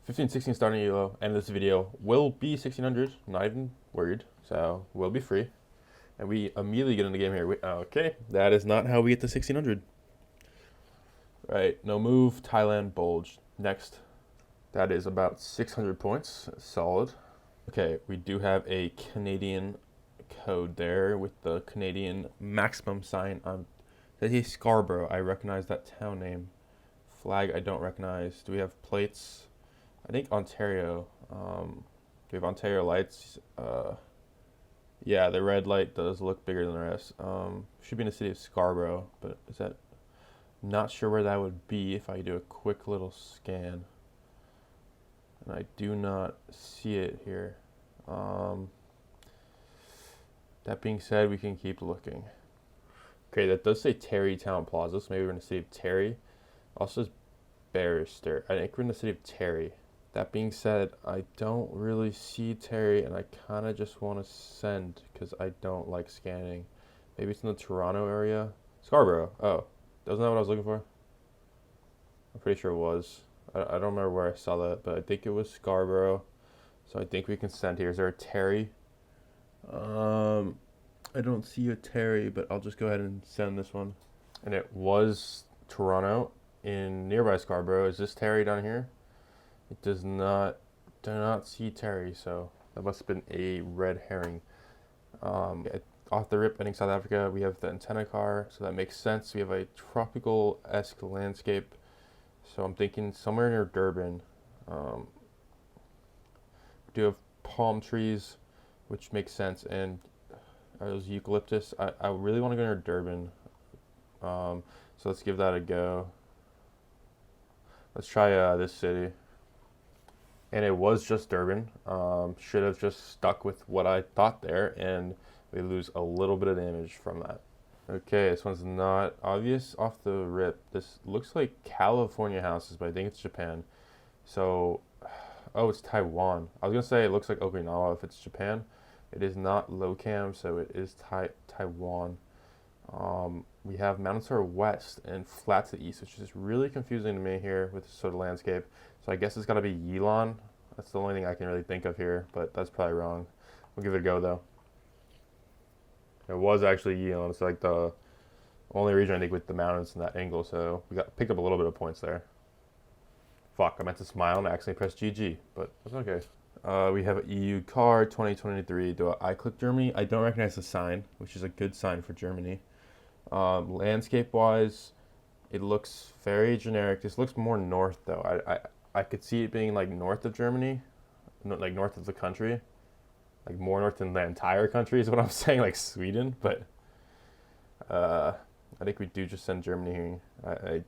15, 16 starting elo, and this video will be 1600. Not even worried. So will be free. And we immediately get in the game here. Okay, that is not how we get to 1600. Right, no move, Thailand, bulge. Next, that is about 600 points, solid. Okay, we do have a Canadian code there with the Canadian maximum sign on. That is Scarborough, I recognize that town name. Flag, I don't recognize. Do we have plates? I think Ontario. We have Ontario lights. Yeah, the red light does look bigger than the rest. Should be in the city of Scarborough, but is that... Not sure where that would be if I do a quick little scan. And I do not see it here. That being said, we can keep looking. Okay, that does say Terrytown Plaza, so maybe we're in the city of Terry. Also says Barrister. I think we're in the city of Terry. That being said, I don't really see Terry, and I kind of just want to send because I don't like scanning. Maybe it's in the Toronto area. Scarborough. Oh, wasn't that what I was looking for? I'm pretty sure it was. I don't remember where I saw that, but I think it was Scarborough. So I think we can send here. Is there a Terry? I don't see a Terry, but I'll just go ahead and send this one. And it was Toronto in nearby Scarborough. Is this Terry down here? It do not see Terry, so that must have been a red herring. Off the rip, I think South Africa, we have the antenna car, so that makes sense. We have a tropical-esque landscape, so I'm thinking somewhere near Durban. We do have palm trees, which makes sense, and are those eucalyptus? I really want to go near Durban, so let's give that a go. Let's try this city. And it was just Durban. Should have just stuck with what I thought there, and we lose a little bit of damage from that. Okay, this one's not obvious off the rip. This looks like California houses, but I think it's Japan. So, oh, it's Taiwan. I was gonna say it looks like Okinawa if it's Japan. It is not low cam, so it is Taiwan. We have mountains to our west and flat to the east, which is really confusing to me here with this sort of landscape. So I guess it's gotta be Yilon. That's the only thing I can really think of here, but that's probably wrong. We'll give it a go though. It was actually Yilon. It's like the only region I think with the mountains in that angle, so we picked up a little bit of points there. Fuck, I meant to smile and accidentally press GG, but that's okay. We have an EU card, 2023. Do I click Germany? I don't recognize the sign, which is a good sign for Germany. Landscape-wise, it looks very generic. This looks more north, though. I could see it being like north of Germany, like north of the country. Like more north than the entire country is what I'm saying, like Sweden. But I think we do just send Germany here. I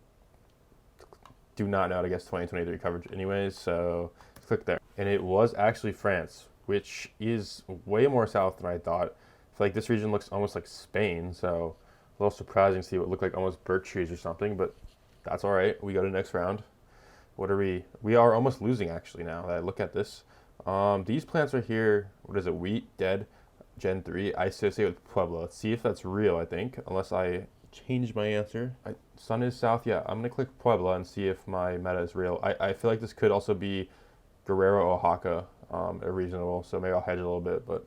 do not know how to guess 2023 coverage anyways, so let's click there. And it was actually France, which is way more south than I thought. I feel like this region looks almost like Spain, so a little surprising to see what looked like almost birch trees or something, but that's all right. We go to the next round. What are we? We are almost losing actually now that I look at this. These plants are here. What is it? Wheat, dead, Gen 3. I associate with Pueblo. Let's see if that's real, I think, unless I change my answer. Sun is south. Yeah, I'm going to click Puebla and see if my meta is real. I feel like this could also be Guerrero, Oaxaca, reasonable, so maybe I'll hedge a little bit. But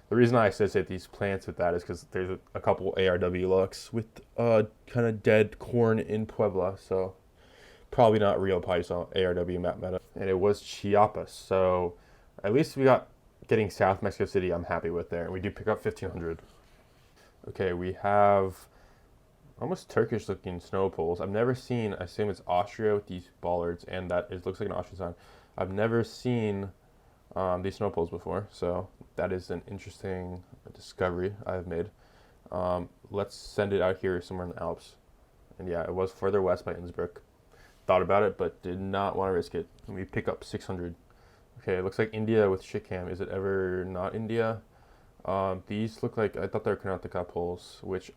the reason I associate these plants with that is because there's a couple ARW looks with kind of dead corn in Puebla, so probably not real, probably saw ARW map meta. And it was Chiapas, so at least we got getting South Mexico City I'm happy with there. And we do pick up 1500. Okay, we have almost Turkish looking snow poles. I've never seen, I assume it's Austria with these bollards, and that it looks like an Austrian sign. I've never seen these snow poles before, so that is an interesting discovery I've made. Let's send it out here somewhere in the Alps. And yeah, it was further west by Innsbruck. Thought about it, but did not want to risk it. And we pick up 600. Okay, it looks like India with Shikam. Is it ever not India? These look like, I thought they were Karnataka poles, which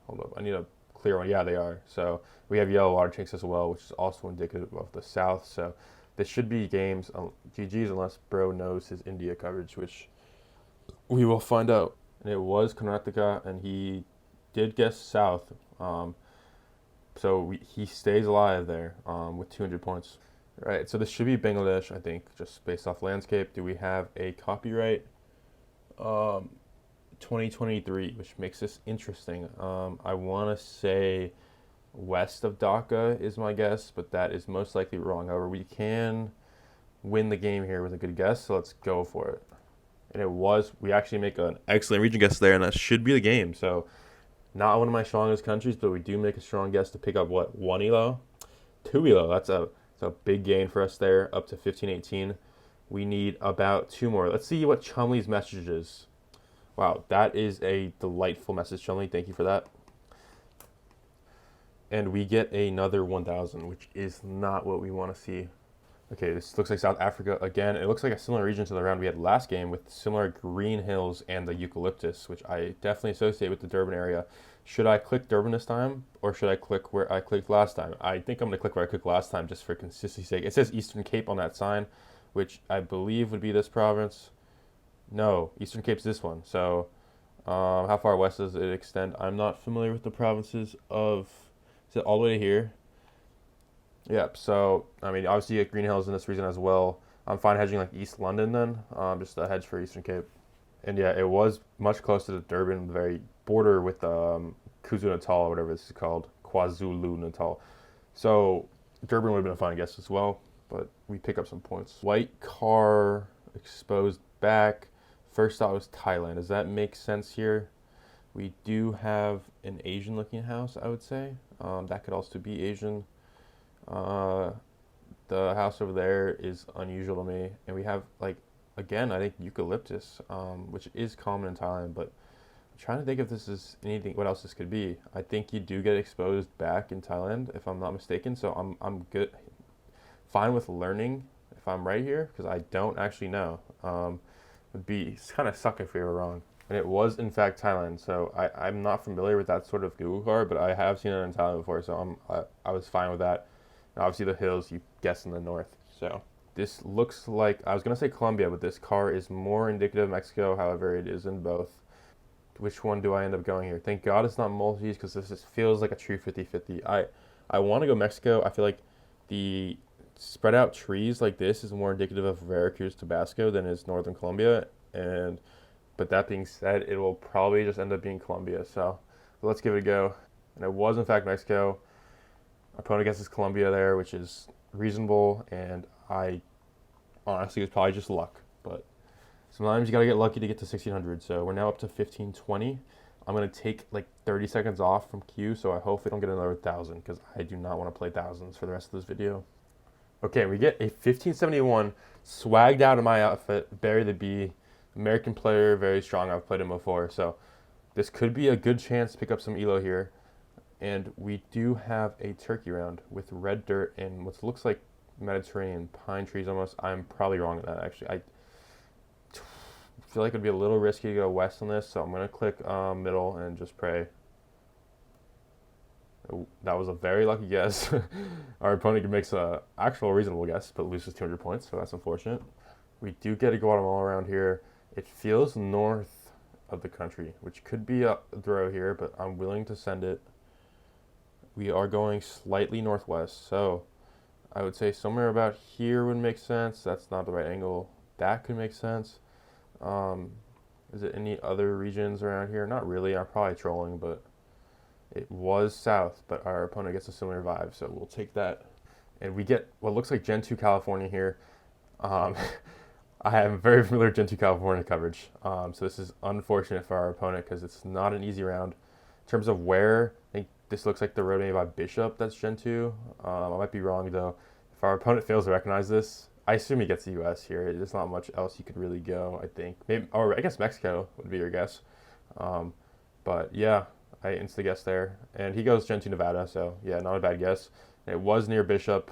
hold up, I need a clear one. Yeah, they are. So we have yellow water tanks as well, which is also indicative of the south. So this should be games, GG's, unless bro knows his India coverage, which we will find out. And it was Karnataka, and he did guess south. So he stays alive there with 200 points. Right, so this should be Bangladesh, I think, just based off landscape. Do we have a copyright? Um, 2023, which makes this interesting. I want to say west of Dhaka is my guess, but that is most likely wrong. However, we can win the game here with a good guess, so let's go for it. And it was, we actually make an excellent region guess there, and that should be the game. So, not one of my strongest countries, but we do make a strong guess to pick up what? One elo? Two elo. That's a big gain for us there, up to 15-18. We need about two more. Let's see what Chumley's message is. Wow, that is a delightful message, Chumley. Thank you for that. And we get another 1,000, which is not what we want to see. Okay, this looks like South Africa again. It looks like a similar region to the round we had last game with similar green hills and the eucalyptus, which I definitely associate with the Durban area. Should I click Durban this time, or should I click where I clicked last time? I think I'm going to click where I clicked last time just for consistency's sake. It says Eastern Cape on that sign, which I believe would be this province. No, Eastern Cape's this one. So how far west does it extend? I'm not familiar with the provinces of... Is it all the way to here? Yep, so, I mean, obviously you get Green Hills in this region as well. I'm fine hedging like East London then, just a hedge for Eastern Cape. And yeah, it was much closer to Durban, the very border with KwaZulu-Natal, or whatever this is called, KwaZulu-Natal. So Durban would have been a fine guess as well, but we pick up some points. White car exposed back. First thought was Thailand. Does that make sense here? We do have an Asian looking house, I would say. That could also be Asian. The house over there is unusual to me, and we have like, again, I think eucalyptus, which is common in Thailand, but I'm trying to think if this is anything, what else this could be. I think you do get exposed back in Thailand, if I'm not mistaken, so I'm good, fine with learning if I'm right here, because I don't actually know. Would be kind of suck if we were wrong. And it was in fact Thailand, so I'm not familiar with that sort of Google card, but I have seen it in Thailand before, so I was fine with that. And obviously the hills, you guess in the north. So this looks like, I was going to say Colombia, but this car is more indicative of Mexico, however it is in both. Which one do I end up going here? Thank God it's not Maltese, because this just feels like a true 50-50. I want to go Mexico. I feel like the spread out trees like this is more indicative of Veracruz, Tabasco than is northern Colombia, and but that being said, it will probably just end up being Colombia. So let's give it a go. And it was in fact Mexico. Our opponent guesses Colombia there, which is reasonable, and I honestly it was probably just luck. But sometimes you gotta get lucky to get to 1600. So we're now up to 1520. I'm gonna take like 30 seconds off from queue, so I hopefully don't get another 1,000 because I do not want to play thousands for the rest of this video. Okay, we get a 1571 swagged out of my outfit, BarryTheBee. American player, very strong. I've played him before, so this could be a good chance to pick up some elo here. And we do have a turkey round with red dirt and what looks like Mediterranean pine trees almost. I'm probably wrong on that, actually. I feel like it would be a little risky to go west on this, so I'm going to click middle and just pray. That was a very lucky guess. Our opponent makes an actual reasonable guess, but loses 200 points, so that's unfortunate. We do get a Guatemala around here. It feels north of the country, which could be a throw here, but I'm willing to send it. We are going slightly northwest, so I would say somewhere about here would make sense. That's not the right angle. That could make sense. Is it any other regions around here? Not really. I'm probably trolling, but it was south, but our opponent gets a similar vibe, so we'll take that. And we get what looks like Gen 2 California here. I am very familiar with Gen 2 California coverage, so this is unfortunate for our opponent because it's not an easy round. In terms of where, I think this looks like the road made by Bishop, that's Gen 2. I might be wrong though. If our opponent fails to recognize this, I assume he gets the US here. There's not much else you could really go, I think. Maybe, or I guess Mexico would be your guess. But yeah, I instantly guessed there. And he goes Gen 2 Nevada, so yeah, not a bad guess. And it was near Bishop.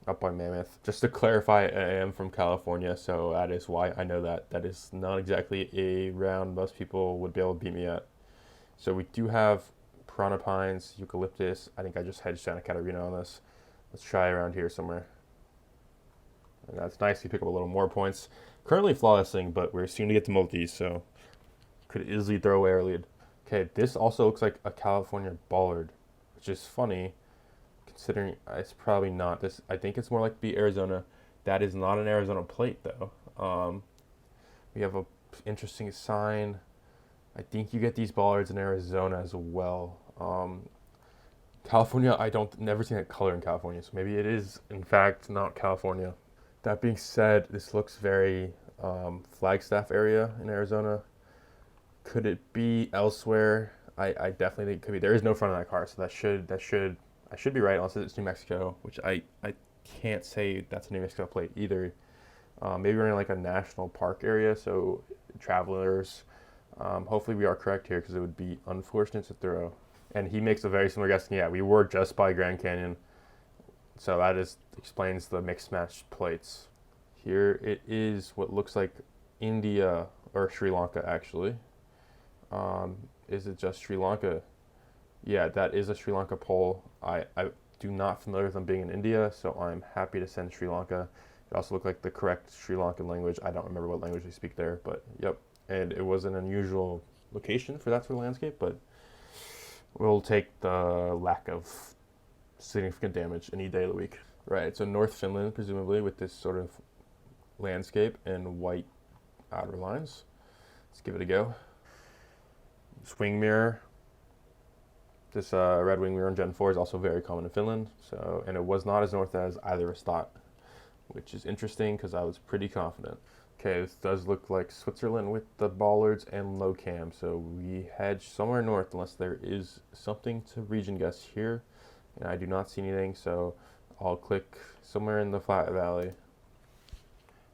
Up by Mammoth. Just to clarify, I am from California, so that is why I know that. That is not exactly a round most people would be able to beat me at. So we do have Piranha Pines, Eucalyptus. I think I just hedged Santa Catarina on this. Let's try around here somewhere. And that's nice. We pick up a little more points. Currently flawless thing, but we're soon to get to multis, so could easily throw away our lead. Okay, this also looks like a California bollard, which is funny considering it's probably not this. I think it's more like be Arizona. That is not an Arizona plate though. We have a interesting sign. I think you get these bollards in Arizona as well. California, I don't never seen that color in California, so maybe it is in fact not California. That being said, this looks very Flagstaff area in Arizona. Could it be elsewhere? I definitely think it could be. There is no front on that car, so I should be right unless it's New Mexico, which I can't say that's a New Mexico plate either. Maybe we're in like a national park area, so travelers. Hopefully we are correct here because it would be unfortunate to throw. And he makes a very similar guess. Yeah, we were just by Grand Canyon, so that explains the mixed match plates. Here it is what looks like India or Sri Lanka actually. Is it just Sri Lanka? Yeah, that is a Sri Lanka pole. I do not familiar with them being in India, so I'm happy to send Sri Lanka. It also looked like the correct Sri Lankan language. I don't remember what language they speak there, but yep. And it was an unusual location for that sort of landscape, but we'll take the lack of significant damage any day of the week. Right, so North Finland, presumably, with this sort of landscape and white outer lines. Let's give it a go. Swing mirror. This red wing mirror in Gen 4 is also very common in Finland, so, and it was not as north as either of us thought, which is interesting because I was pretty confident. Okay, this does look like Switzerland with the bollards and low cam, so we hedge somewhere north unless there is something to region guess here, and I do not see anything, so I'll click somewhere in the Flat Valley.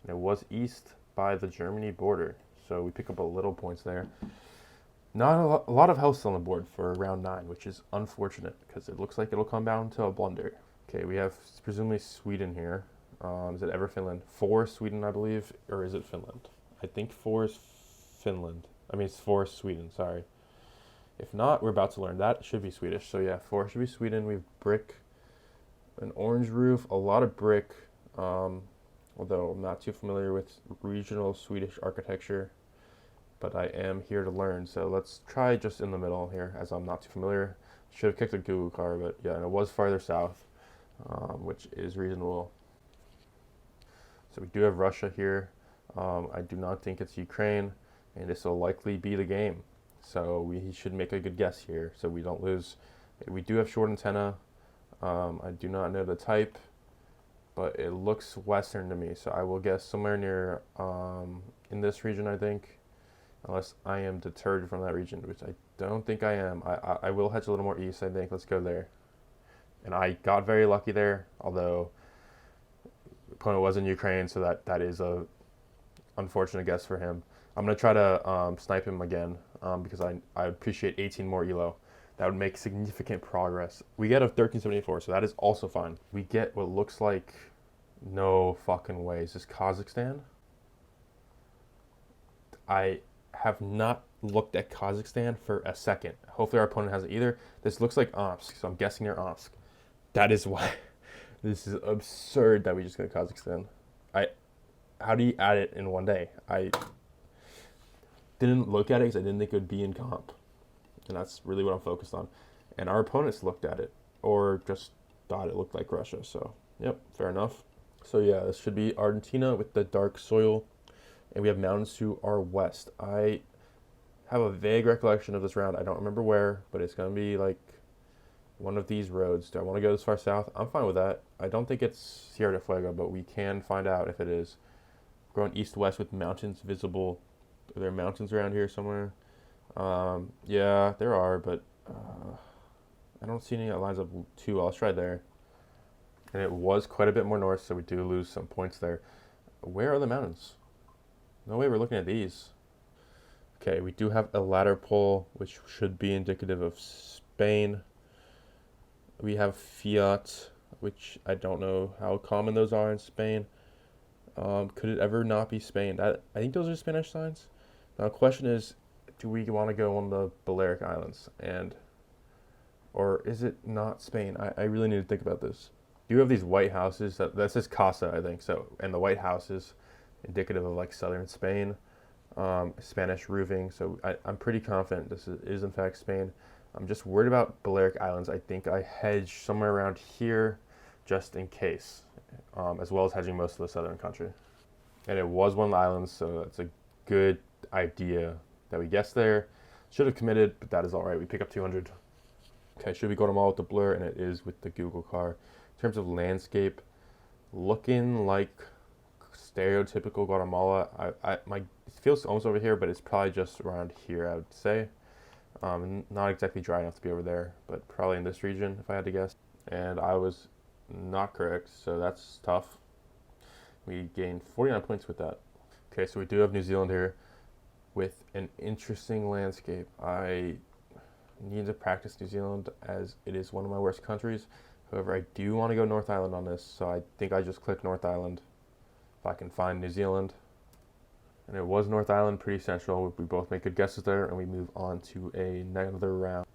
And it was east by the Germany border, so we pick up a little points there. Not a lot of health on the board for round 9, which is unfortunate because it looks like it'll come down to a blunder. Okay, we have presumably Sweden here. Is it ever Finland? 4 Sweden, I believe, or is it Finland? I think 4 is Finland. I mean, it's 4 is Sweden, sorry. If not, we're about to learn. That should be Swedish. So yeah, 4 should be Sweden. We've brick, an orange roof, a lot of brick, although I'm not too familiar with regional Swedish architecture. But I am here to learn, so let's try just in the middle here, as I'm not too familiar. Should have kicked a Google car, but yeah, and it was farther south, which is reasonable. So we do have Russia here. I do not think it's Ukraine, and this will likely be the game. So we should make a good guess here, so we don't lose. We do have short antenna. I do not know the type, but it looks western to me, so I will guess somewhere near in this region, I think. Unless I am deterred from that region, which I don't think I am. I will hedge a little more east, I think. Let's go there. And I got very lucky there, although the opponent was in Ukraine, so that is a unfortunate guess for him. I'm going to try to snipe him again because I appreciate 18 more elo. That would make significant progress. We get a 1374, so that is also fine. We get what looks like no fucking way. Is this Kazakhstan? I have not looked at Kazakhstan for a second. Hopefully our opponent hasn't either. This looks like Omsk, so I'm guessing they're Omsk. That is why. This is absurd that we just got Kazakhstan. How do you add it in one day? I didn't look at it because I didn't think it would be in comp. And that's really what I'm focused on. And our opponents looked at it, or just thought it looked like Russia. So, yep, fair enough. So yeah, this should be Argentina with the dark soil. And we have mountains to our west. I have a vague recollection of this round. I don't remember where, but it's going to be like one of these roads. Do I want to go this far south? I'm fine with that. I don't think it's Sierra de Fuego, but we can find out if it is. Going east-west with mountains visible. Are there mountains around here somewhere? Yeah, there are, but I don't see any that lines up too well. Let's try there. And it was quite a bit more north, so we do lose some points there. Where are the mountains? No way we're looking at these. Okay, we do have a ladder pole, which should be indicative of Spain. We have Fiat, which I don't know how common those are in Spain. Could it ever not be Spain? I think those are Spanish signs. Now, the question is, do we want to go on the Balearic Islands? Or is it not Spain? I really need to think about this. You have these white houses. That says Casa, I think. So, and the white houses, indicative of like southern Spain, Spanish roofing. So I'm pretty confident this is in fact Spain. I'm just worried about Balearic Islands. I think I hedged somewhere around here just in case, as well as hedging most of the southern country. And it was one of the islands, so that's a good idea that we guessed there. Should have committed, but that is all right. We pick up 200. Okay, should be Guatemala with the blur, and it is with the Google car. In terms of landscape, looking like stereotypical Guatemala. It feels almost over here, but it's probably just around here, I would say. Not exactly dry enough to be over there, but probably in this region, if I had to guess. And I was not correct, so that's tough. We gained 49 points with that. Okay, so we do have New Zealand here with an interesting landscape. I need to practice New Zealand as it is one of my worst countries. However, I do want to go North Island on this, so I think I just click North Island if I can find New Zealand. And it was North Island, pretty central. We both make good guesses there, and we move on to another round.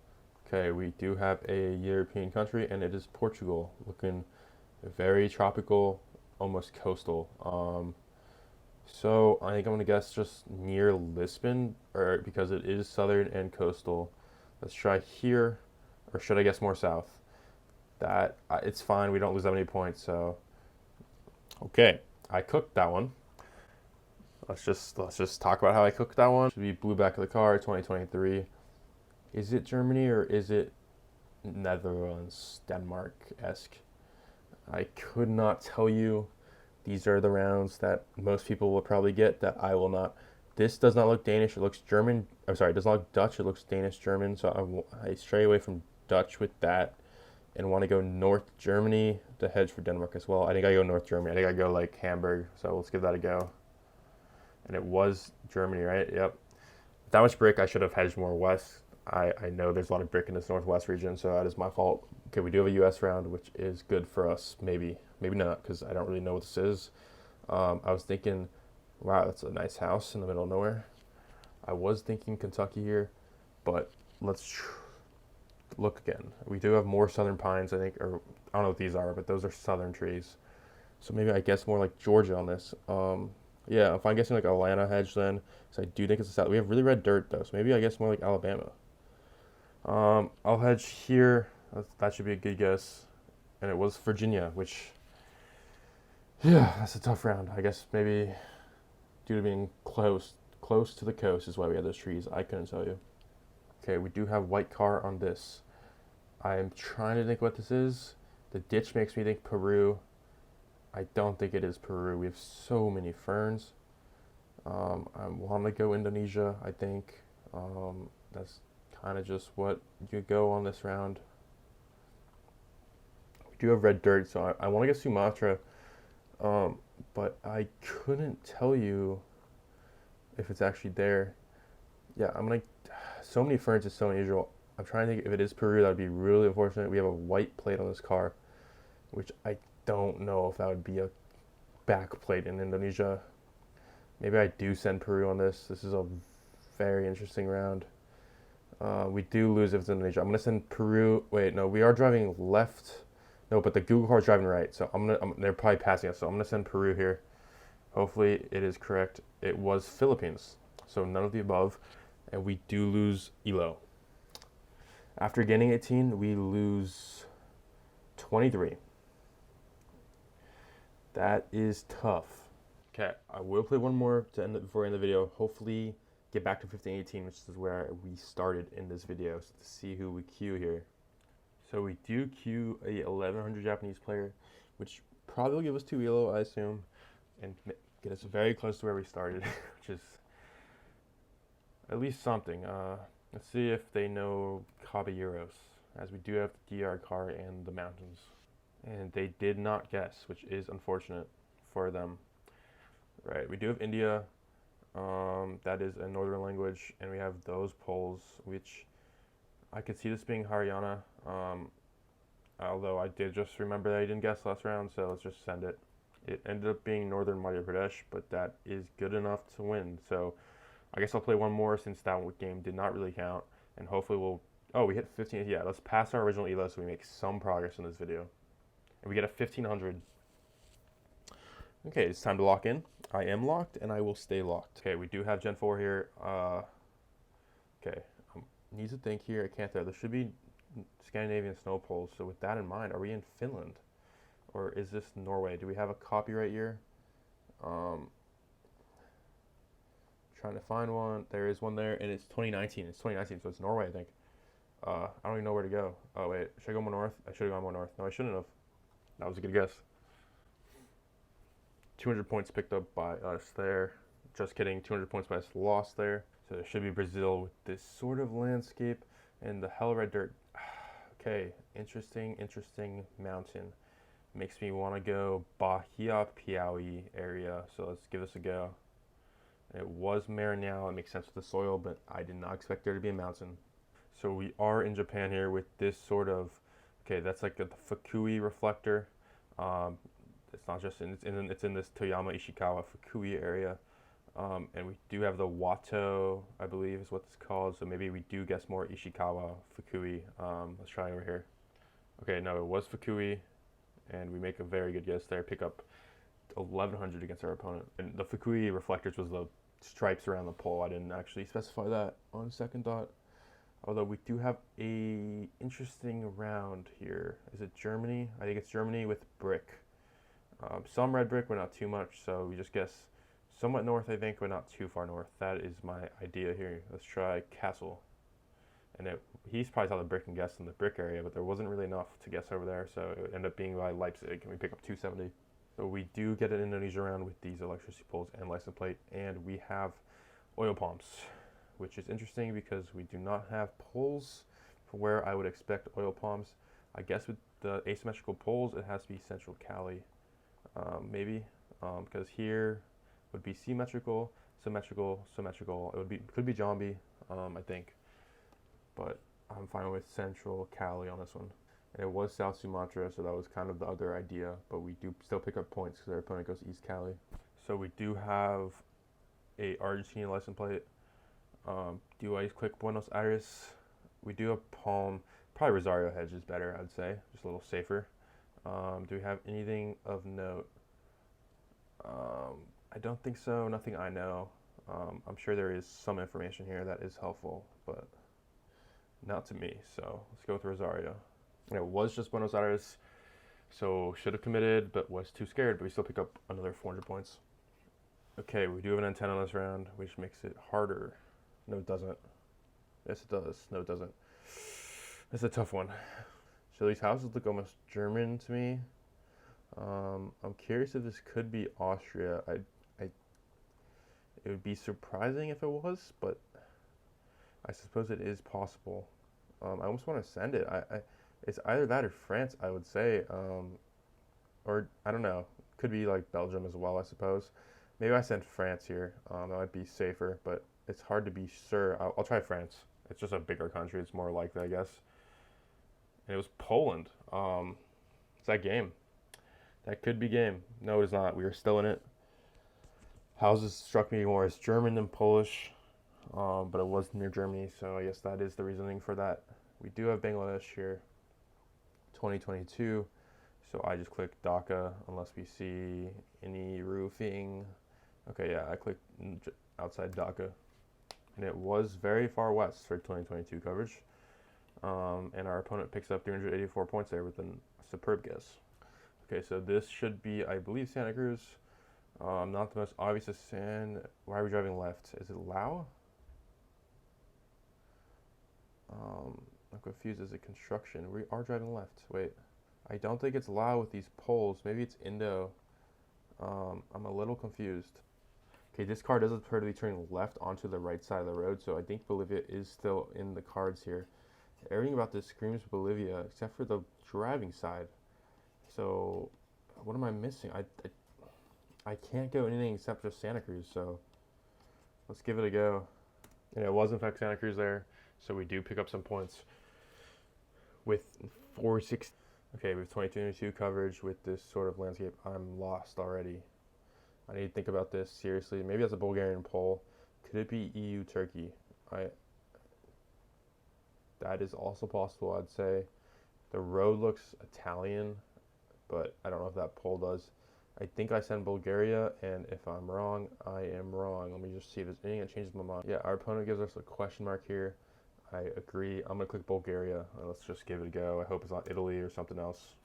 Okay, we do have a European country, and it is Portugal, looking very tropical, almost coastal. So I think I'm gonna guess just near Lisbon, or because it is southern and coastal. Let's try here, or should I guess more south? That it's fine. We don't lose that many points. So okay, I cooked that one. Let's just talk about how I cooked that one. Should be blue back of the car, 2023. Is it Germany or is it Netherlands, Denmark-esque? I could not tell you. These are the rounds that most people will probably get that I will not. This does not look Danish. It looks German. I'm sorry, it does not look Dutch. It looks Danish-German. So I stray away from Dutch with that and want to go North Germany to hedge for Denmark as well. I think I go North Germany. I think I go like Hamburg. So let's give that a go. And it was Germany, right? Yep. With that much brick, I should have hedged more west. I know there's a lot of brick in this northwest region, so that is my fault. Okay, we do have a U.S. round, which is good for us. Maybe not, because I don't really know what this is. I was thinking, wow, that's a nice house in the middle of nowhere. I was thinking Kentucky here, but let's look again. We do have more southern pines, I think, or I don't know what these are, but those are southern trees. So maybe I guess more like Georgia on this. Yeah, if I'm guessing like Atlanta hedge then, because I do think it's the south. We have really red dirt though, so maybe I guess more like Alabama. I'll hedge here. That should be a good guess. And it was Virginia, which, yeah, that's a tough round. I guess maybe due to being close to the coast is why we had those trees. I couldn't tell you. Okay, we do have white car on this. I am trying to think what this is. The ditch makes me think Peru. I don't think it is Peru. We have so many ferns. I want to go Indonesia, I think. That's kind of just what you go on this round. We do have red dirt, so I want to get Sumatra, but I couldn't tell you if it's actually there. Yeah, so many ferns is so unusual. I'm trying to think if it is Peru. That would be really unfortunate. We have a white plate on this car, which I don't know if that would be a back plate in Indonesia. Maybe I do send Peru on this. This is a very interesting round. We do lose if it's Indonesia. I'm going to send Peru. Wait, no, we are driving left. No, but the Google car is driving right. So they're probably passing us. So I'm going to send Peru here. Hopefully it is correct. It was Philippines. So none of the above. And we do lose ELO. After gaining 18, we lose 23. That is tough. Okay, I will play one more to end it before I end the video. Hopefully get back to 15-18, which is where we started in this video, so to see who we queue here. So we do queue a 1100 Japanese player, which probably will give us 2 ELO, I assume, and get us very close to where we started, which is at least something. Let's see if they know Caballeros, as we do have the DR car and the mountains. And they did not guess, which is unfortunate for them. Right, we do have India. That is a northern language, and we have those poles, which I could see this being Haryana. Although I did just remember that I didn't guess last round, so let's just send it. It ended up being northern Madhya Pradesh, but that is good enough to win. So I guess I'll play one more since that game did not really count, and hopefully we'll. Oh, we hit 15. Yeah, let's pass our original ELO so we make some progress in this video. And we get a 1500. Okay, it's time to lock in. I am locked, and I will stay locked. Okay, we do have Gen 4 here. Okay, Needs to think here. I can't tell. There should be Scandinavian snow poles. So with that in mind, are we in Finland? Or is this Norway? Do we have a copyright year? Um, Trying to find one. There is one there, and it's 2019. It's 2019, so it's Norway, I think. I don't even know where to go. Oh wait, should I go more north? I should have gone more north. No, I shouldn't have. That was a good guess. 200 points picked up by us there. Just kidding. 200 points by us lost there. So there should be Brazil with this sort of landscape and the hell red dirt. Okay, interesting mountain. Makes me want to go Bahia Piauí area. So let's give this a go. It was Maranhão. It makes sense with the soil, but I did not expect there to be a mountain. So we are in Japan here with this sort of, okay, that's like the Fukui reflector. Um, it's not just it's in this Toyama Ishikawa Fukui area. And we do have the Wato, I believe is what it's called. So maybe we do guess more Ishikawa Fukui. Let's try over here. Okay, no, it was Fukui, and we make a very good guess there. Pick up 1100 against our opponent. And the Fukui reflectors was the stripes around the pole. I didn't actually specify that on second thought. Although we do have a interesting round here. Is it Germany? I think it's Germany with brick. Some red brick, but not too much. So we just guess somewhat north, I think, but not too far north. That is my idea here. Let's try Castle. And he's probably saw the brick and guessed in the brick area, but there wasn't really enough to guess over there. So it ended up being by Leipzig, and we pick up 270. So we do get an Indonesia round with these electricity poles and license plate, and we have oil palms, which is interesting because we do not have poles for where I would expect oil palms. I guess with the asymmetrical poles, it has to be Central Cali, maybe, because here would be symmetrical, symmetrical. Could be Jambi, I think, but I'm fine with Central Cali on this one. And it was South Sumatra, so that was kind of the other idea, but we do still pick up points because our opponent goes East Cali. So we do have a Argentinian license plate. Do I click Buenos Aires? We do have Palm. Probably Rosario Hedge is better, I'd say. Just a little safer. Do we have anything of note? I don't think so. Nothing I know. I'm sure there is some information here that is helpful, but not to me. So let's go with Rosario. And it was just Buenos Aires, so should have committed, but was too scared. But we still pick up another 400 points. Okay, we do have an antenna on this round, which makes it harder. No, it doesn't. Yes, it does. No, it doesn't. It's a tough one. So these houses look almost German to me. I'm curious if this could be Austria. It would be surprising if it was, but I suppose it is possible. I almost want to send it. It's either that or France, I would say. Or I don't know. Could be like Belgium as well, I suppose. Maybe I send France here. That might be safer, but it's hard to be sure. I'll try France. It's just a bigger country. It's more likely, I guess. And it was Poland. It's that game. That could be game. No, it is not. We are still in it. Houses struck me more as German than Polish, but it was near Germany, so I guess that is the reasoning for that. We do have Bangladesh here, 2022, so I just click Dhaka unless we see any roofing. Okay, yeah, I clicked outside Dhaka, and it was very far west for 2022 coverage, and our opponent picks up 384 points there with a superb guess. Okay, so this should be, I believe, Santa Cruz. Not the most obvious of sand. Why are we driving left? Is it Lao? I'm confused. Is it construction? We are driving left. Wait. I don't think it's Lao with these poles. Maybe it's Indo. I'm a little confused. Okay, this car does appear to be turning left onto the right side of the road, so I think Bolivia is still in the cards here. Everything about this screams Bolivia, except for the driving side. So, what am I missing? I can't go anything except just Santa Cruz, so let's give it a go. And it was in fact Santa Cruz there, so we do pick up some points with 460. Okay, we have 2022 coverage with this sort of landscape. I'm lost already. I need to think about this seriously. Maybe that's a Bulgarian poll. Could it be EU Turkey? That is also possible, I'd say. The road looks Italian, but I don't know if that poll does. I think I send Bulgaria, and if I'm wrong, I am wrong. Let me just see if there's anything that changes my mind. Yeah, our opponent gives us a question mark here. I agree. I'm gonna click Bulgaria. Let's just give it a go. I hope it's not Italy or something else.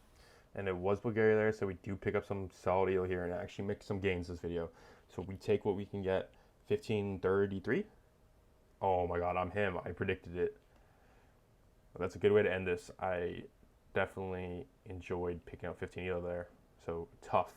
And it was Bulgaria there, so we do pick up some solid elo here and actually make some gains this video. So we take what we can get. 1533. Oh my god, I'm him. I predicted it. That's a good way to end this. I definitely enjoyed picking up 15 elo there. So tough.